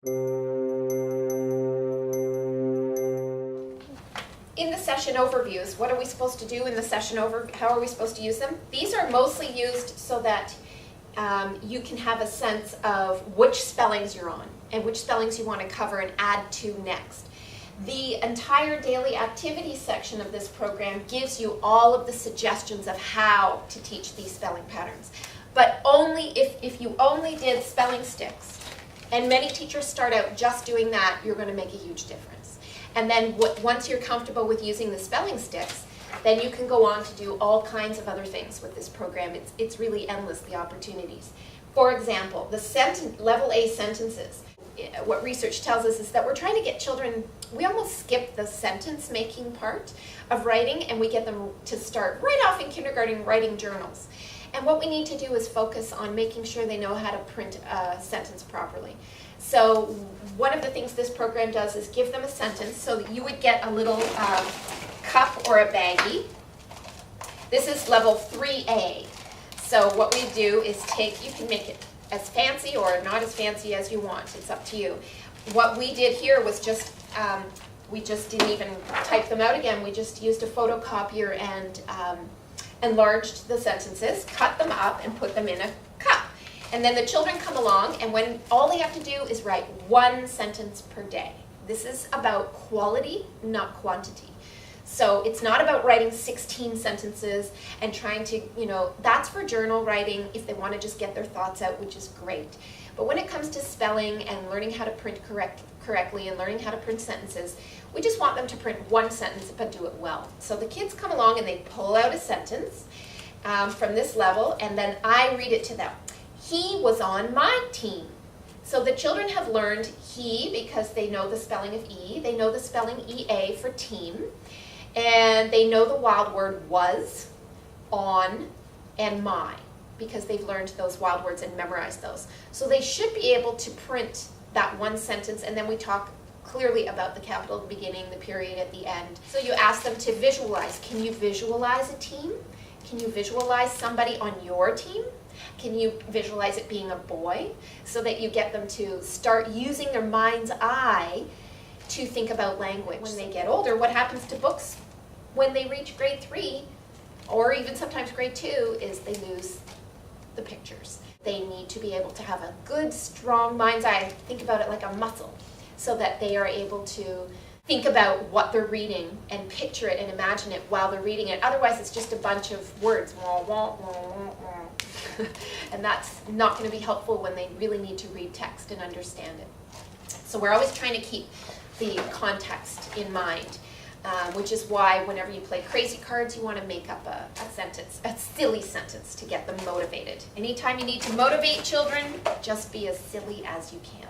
In the session overviews, what are we supposed to do in the session how are we supposed to use them? These are mostly used so that you can have a sense of which spellings you're on and which spellings you want to cover and add to next. The entire daily activity section of this program gives you all of the suggestions of how to teach these spelling patterns. But only if you only did spelling sticks, and many teachers start out just doing that, you're going to make a huge difference. And then once you're comfortable with using the spelling sticks, then you can go on to do all kinds of other things with this program. It's really endless, the opportunities. For example, the level A sentences. What research tells us is that we're trying to get children, we almost skip the sentence making part of writing and we get them to start right off in kindergarten writing journals. And what we need to do is focus on making sure they know how to print a sentence properly. So one of the things this program does is give them a sentence so that you would get a little cup or a baggie. This is level 3A. So what we do is you can make it as fancy or not as fancy as you want. It's up to you. What we did here was we just didn't even type them out again. We just used a photocopier and enlarged the sentences, cut them up, and put them in a cup. And then the children come along, and when all they have to do is write one sentence per day. This is about quality, not quantity. So it's not about writing 16 sentences and trying to, that's for journal writing if they want to just get their thoughts out, which is great. But when it comes to spelling and learning how to print correctly and learning how to print sentences, we just want them to print one sentence but do it well. So the kids come along and they pull out a sentence from this level, and then I read it to them. He was on my team. So the children have learned he because they know the spelling of E. They know the spelling EA for team. And they know the wild word was, on, and my, because they've learned those wild words and memorized those. So they should be able to print that one sentence, and then we talk clearly about the capital at the beginning, the period at the end. So you ask them to visualize. Can you visualize a team? Can you visualize somebody on your team? Can you visualize it being a boy? So that you get them to start using their mind's eye to think about language. When they get older, what happens to books when they reach grade 3, or even sometimes grade 2, is they lose the pictures. They need to be able to have a good, strong mind's eye. Think about it like a muscle, so that they are able to think about what they're reading and picture it and imagine it while they're reading it. Otherwise, it's just a bunch of words. And that's not going to be helpful when they really need to read text and understand it. So we're always trying to keep the context in mind, which is why whenever you play crazy cards, you want to make up a sentence, a silly sentence to get them motivated. Anytime you need to motivate children, just be as silly as you can.